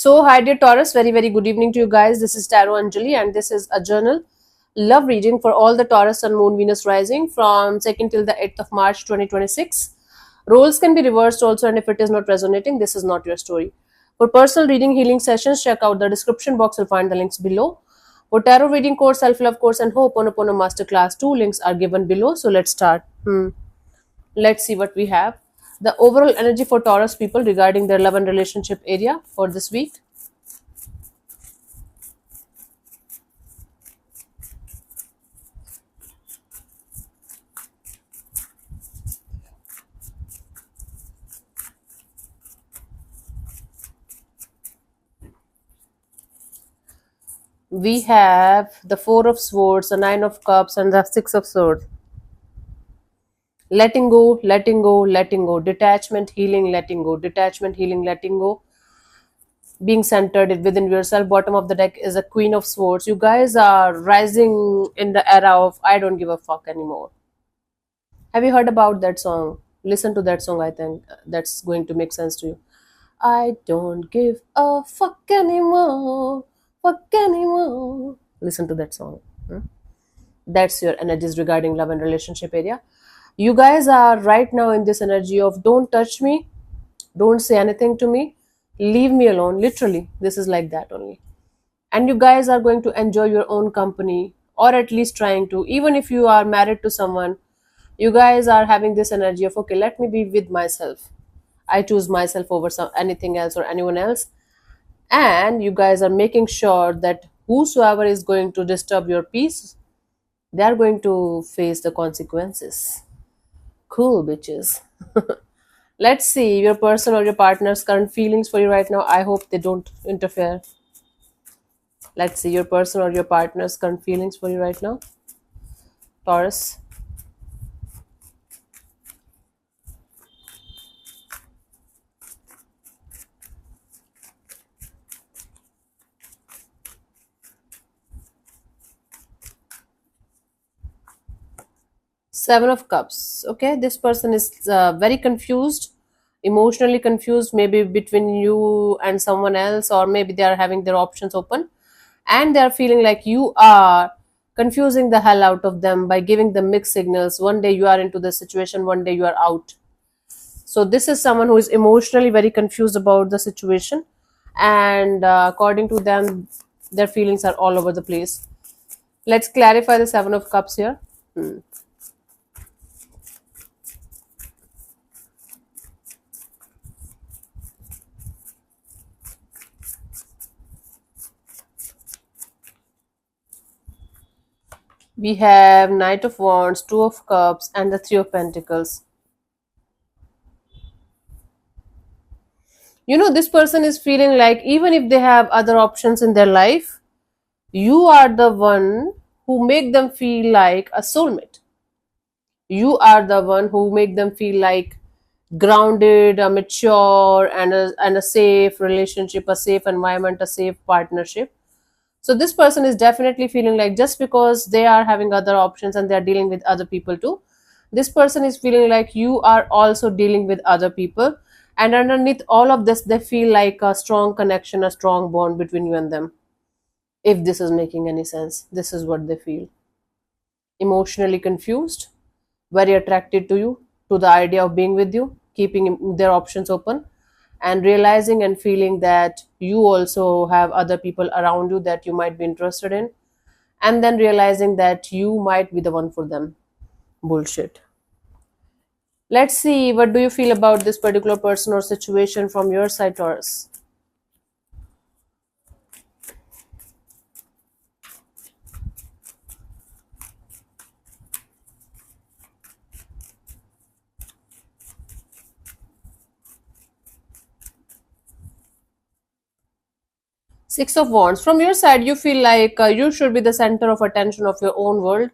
So, hi dear Taurus, very good evening to you guys. This is Tarot Anjali, and this is a journal love reading for all the Taurus Sun Moon Venus rising from 2nd till the 8th of March 2026. Roles can be reversed also, and if it is not resonating, this is not your story. For personal reading healing sessions, check out the description box. You'll find the links below. For tarot reading course, self love course, and Ho'oponopono masterclass, two links are given below. So let's start. Let's see what we have. The overall energy for Taurus people regarding their love and relationship area for this week. We have the Four of Swords, the Nine of Cups, and the Six of Swords. Letting go, detachment, healing, letting go, detachment, healing, letting go, being centered within yourself. Bottom of the deck is a Queen of Swords. You guys are rising in the era of I don't give a fuck anymore. Have you heard about that song? Listen to that song, I think that's going to make sense to you. I don't give a fuck anymore, fuck anymore. Listen to that song. That's your energies regarding love and relationship area. You guys are right now in this energy of don't touch me, don't say anything to me, leave me alone. Literally, this is like that only. And you guys are going to enjoy your own company, or at least trying to. Even if you are married to someone, you guys are having this energy of okay, let me be with myself. I choose myself over anything else or anyone else. And you guys are making sure that whosoever is going to disturb your peace, they are going to face the consequences. Cool, bitches. Let's see your person or your partner's current feelings for you right now. I hope they don't interfere. Let's see your person or your partner's current feelings for you right now. Taurus. Seven of Cups. Okay, this person is very confused, emotionally confused, maybe between you and someone else, or maybe they are having their options open and they are feeling like you are confusing the hell out of them by giving them mixed signals. One day you are into the situation, one day you are out. So, this is someone who is emotionally very confused about the situation, and according to them, their feelings are all over the place. Let's clarify the Seven of Cups here. We have Knight of Wands, Two of Cups, and the Three of Pentacles. You know, this person is feeling like even if they have other options in their life, you are the one who make them feel like a soulmate. You are the one who make them feel like grounded, mature, and a safe relationship, a safe environment, a safe partnership. So this person is definitely feeling like just because they are having other options and they are dealing with other people too, this person is feeling like you are also dealing with other people. And underneath all of this, they feel like a strong connection, a strong bond between you and them. If this is making any sense, this is what they feel. Emotionally confused, very attracted to you, to the idea of being with you, keeping their options open, and realizing and feeling that you also have other people around you that you might be interested in, and then realizing that you might be the one for them. Bullshit. Let's see, what do you feel about this particular person or situation from your side, Taurus? Six of Wands. From your side, you feel like you should be the center of attention of your own world.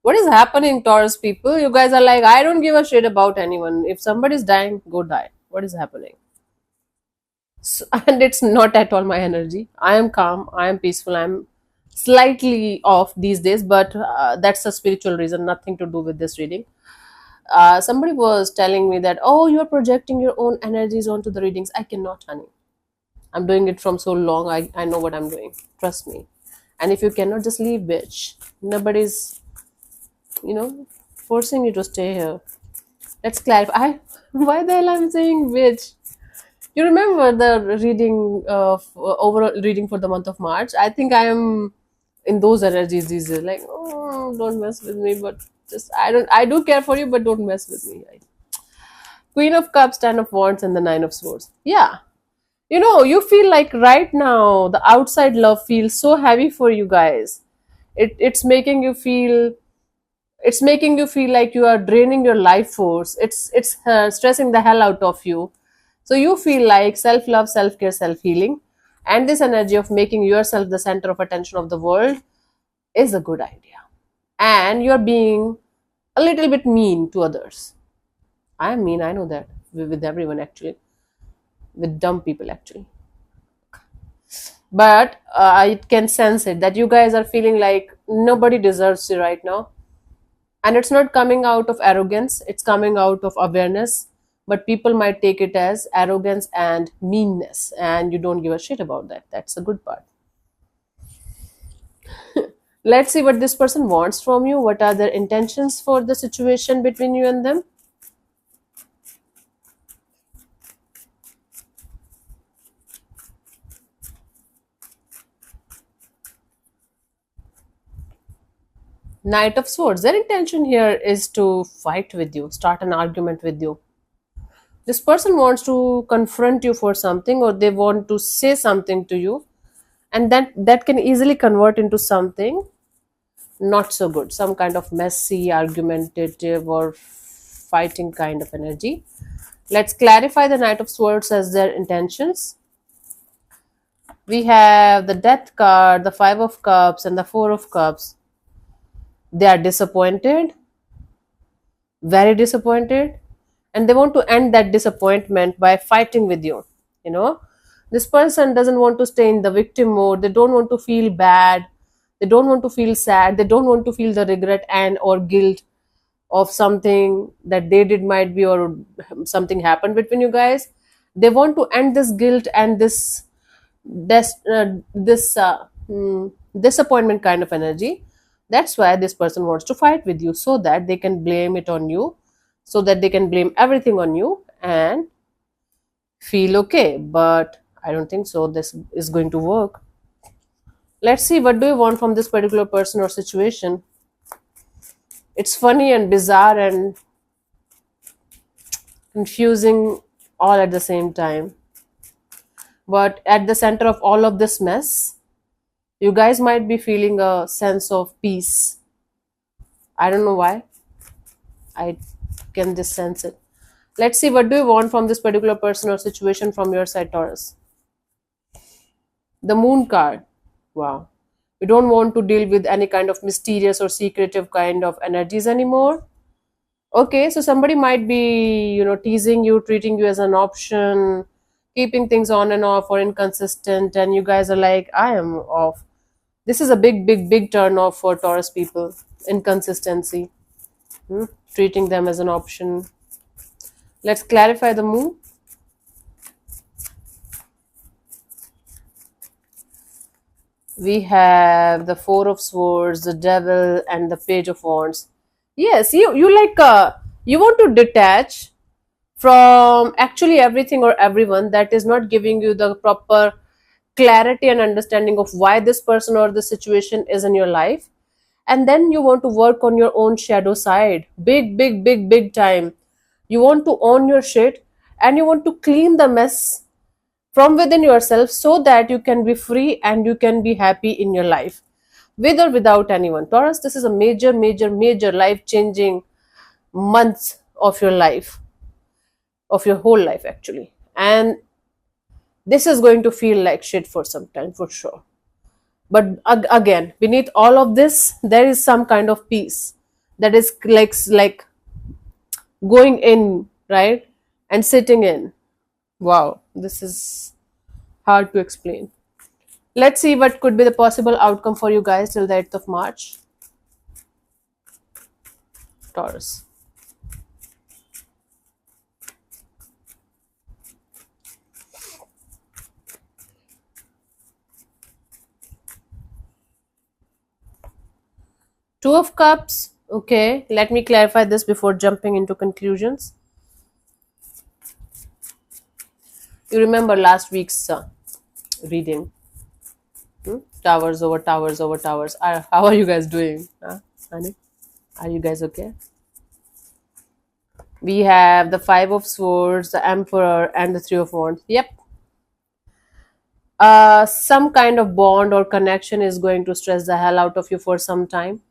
What is happening, Taurus people? You guys are like, I don't give a shit about anyone. If somebody's dying, go die. What is happening? So, and it's not at all my energy. I am calm. I am peaceful. I'm slightly off these days, but that's a spiritual reason, nothing to do with this reading. Somebody was telling me that, oh, you're projecting your own energies onto the readings. I cannot, honey. I'm doing it from so long. I know what I'm doing. Trust me. And if you cannot, just leave, bitch. Nobody's, you know, forcing you to stay here. Let's clarify. Why the hell I'm saying bitch? You remember the reading of overall reading for the month of March? I think I am in those energies these days. Like, oh, don't mess with me, but just I do care for you, but don't mess with me. Right? Queen of Cups, Ten of Wands, and the Nine of Swords. Yeah, you feel like right now the outside love feels so heavy for you guys. It's making you feel like you are draining your life force. It's stressing the hell out of you. So you feel like self love, self care, self healing, and this energy of making yourself the center of attention of the world is a good idea. And you're being a little bit mean to others. I am mean, I know that, with everyone actually, with dumb people actually. But I can sense it that you guys are feeling like nobody deserves you right now. And it's not coming out of arrogance, it's coming out of awareness. But people might take it as arrogance and meanness, and you don't give a shit about that. That's the good part. Let's see what this person wants from you. What are their intentions for the situation between you and them? Knight of Swords. Their intention here is to fight with you, start an argument with you. This person wants to confront you for something, or they want to say something to you, and that can easily convert into something not so good, some kind of messy, argumentative, or fighting kind of energy. Let's clarify the Knight of Swords as their intentions. We have the Death card, the Five of Cups, and the Four of Cups. They are disappointed, very disappointed, and they want to end that disappointment by fighting with you. You know, this person doesn't want to stay in the victim mode. They don't want to feel bad. They don't want to feel sad. They don't want to feel the regret and or guilt of something that they did, might be, or something happened between you guys. They want to end this guilt and this disappointment kind of energy. That's why this person wants to fight with you, so that they can blame it on you, so that they can blame everything on you and feel okay. But I don't think so this is going to work. Let's see, what do you want from this particular person or situation? It's funny and bizarre and confusing all at the same time. But at the center of all of this mess, you guys might be feeling a sense of peace. I don't know why. I can just sense it. Let's see, what do you want from this particular person or situation from your side, Taurus? The Moon card. Wow. You don't want to deal with any kind of mysterious or secretive kind of energies anymore. Okay, so somebody might be, teasing you, treating you as an option, keeping things on and off or inconsistent, and you guys are like, I am off. This is a big, big, big turn off for Taurus people. Inconsistency. Treating them as an option. Let's clarify the Moon. We have the Four of Swords, the Devil, and the Page of Wands. Yes, you like you want to detach from actually everything or everyone that is not giving you the proper clarity and understanding of why this person or this situation is in your life. And then you want to work on your own shadow side, big, big, big, big time. You want to own your shit, and you want to clean the mess from within yourself, so that you can be free and you can be happy in your life, with or without anyone. Taurus, this is a major, major, major life changing months of your life, of your whole life actually. And this is going to feel like shit for some time, for sure. But again, beneath all of this, there is some kind of peace that is like going in, right? And sitting in. Wow, this is hard to explain. Let's see what could be the possible outcome for you guys till the 8th of March. Taurus. Two of Cups. Okay, let me clarify this before jumping into conclusions. You remember last week's reading. Towers over towers over towers. How are you guys doing? Huh? Honey? Are you guys okay? We have the Five of Swords, the Emperor, and the Three of Wands. Yep. Some kind of bond or connection is going to stress the hell out of you for some time.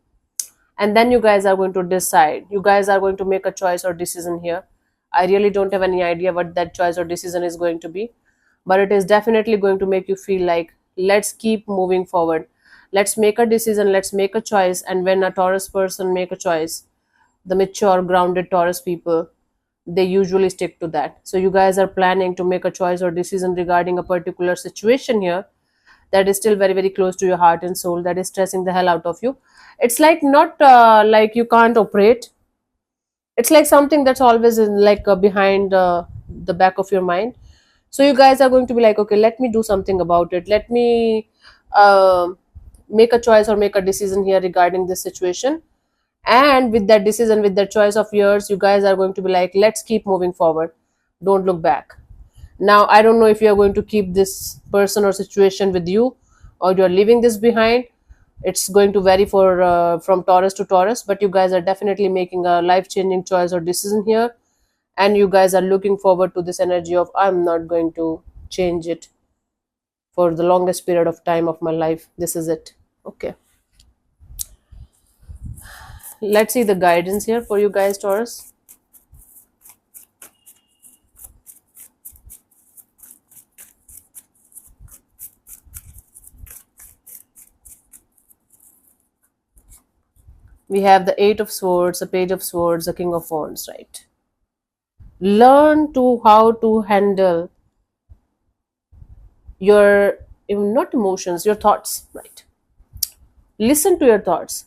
And then you guys are going to decide. You guys are going to make a choice or decision here. I really don't have any idea what that choice or decision is going to be. But it is definitely going to make you feel like, let's keep moving forward. Let's make a decision. Let's make a choice. And when a Taurus person make a choice, the mature, grounded Taurus people, they usually stick to that. So you guys are planning to make a choice or decision regarding a particular situation here that is still very, very close to your heart and soul, that is stressing the hell out of you. It's like not like you can't operate. It's like something that's always in like behind the back of your mind. So you guys are going to be like, okay, let me do something about it. Let me uh, make a choice or make a decision here regarding this situation. And with that decision, with that choice of yours, you guys are going to be like, let's keep moving forward. Don't look back. Now, I don't know if you're going to keep this person or situation with you, or you're leaving this behind. It's going to vary for from Taurus to Taurus, but you guys are definitely making a life-changing choice or decision here, and you guys are looking forward to this energy of, I'm not going to change it for the longest period of time of my life. This is it. Okay. Let's see the guidance here for you guys, Taurus. We have the Eight of Swords, the Page of Swords, the King of Wands, right? Learn to how to handle your, not emotions, your thoughts, right? Listen to your thoughts.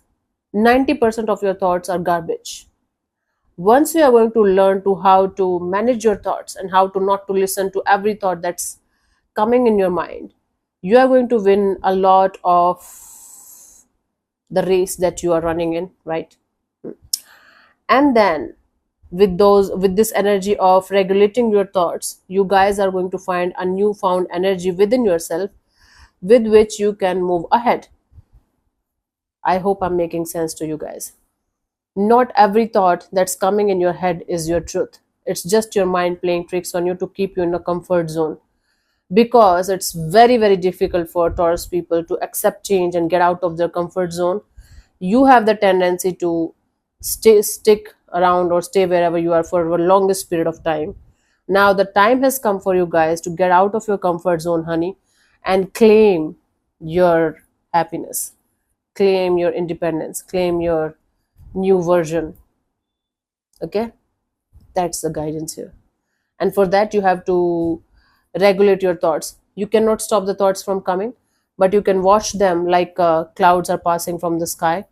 90% of your thoughts are garbage. Once you are going to learn to how to manage your thoughts and how to not to listen to every thought that's coming in your mind, you are going to win a lot of the race that you are running in, right? And then with this energy of regulating your thoughts, you guys are going to find a newfound energy within yourself with which you can move ahead. I hope I'm making sense to you guys. Not every thought that's coming in your head is your truth. It's just your mind playing tricks on you to keep you in a comfort zone, because it's very, very difficult for Taurus people to accept change and get out of their comfort zone. You have the tendency to stick around or stay wherever you are for the longest period of time. Now the time has come for you guys to get out of your comfort zone, honey, and claim your happiness, claim your independence, claim your new version. Okay, that's the guidance here. And for that, you have to regulate your thoughts. You cannot stop the thoughts from coming, but you can watch them like clouds are passing from the sky.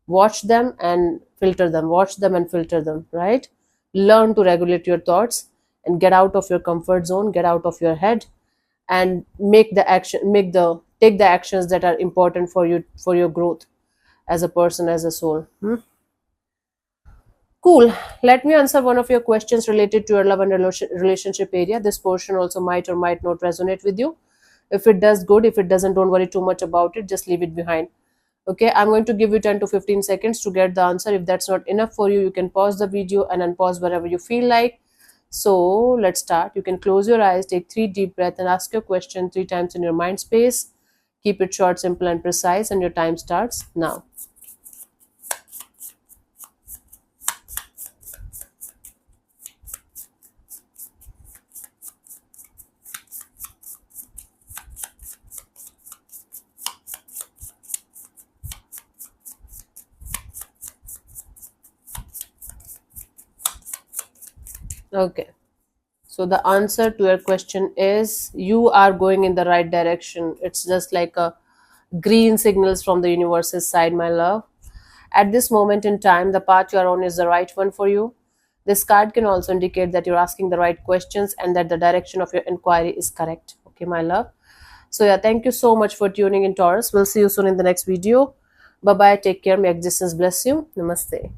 Watch them and filter them, watch them and filter them, right? Learn to regulate your thoughts and get out of your comfort zone, get out of your head, and take the actions that are important for you, for your growth as a person, as a soul. Cool. Let me answer one of your questions related to your love and relationship area. This portion also might or might not resonate with you. If it does, good. If it doesn't, don't worry too much about it. Just leave it behind. Okay, I'm going to give you 10 to 15 seconds to get the answer. If that's not enough for you, you can pause the video and unpause wherever you feel like. So let's start. You can close your eyes, take 3 deep breaths, and ask your question 3 times in your mind space. Keep it short, simple, and precise, and your time starts now. Okay. So the answer to your question is, you are going in the right direction. It's just like a green signals from the universe's side, my love. At this moment in time, the path you are on is the right one for you. This card can also indicate that you're asking the right questions and that the direction of your inquiry is correct. Okay, my love. So yeah, thank you so much for tuning in, Taurus. We'll see you soon in the next video. Bye bye. Take care. May existence bless you. Namaste.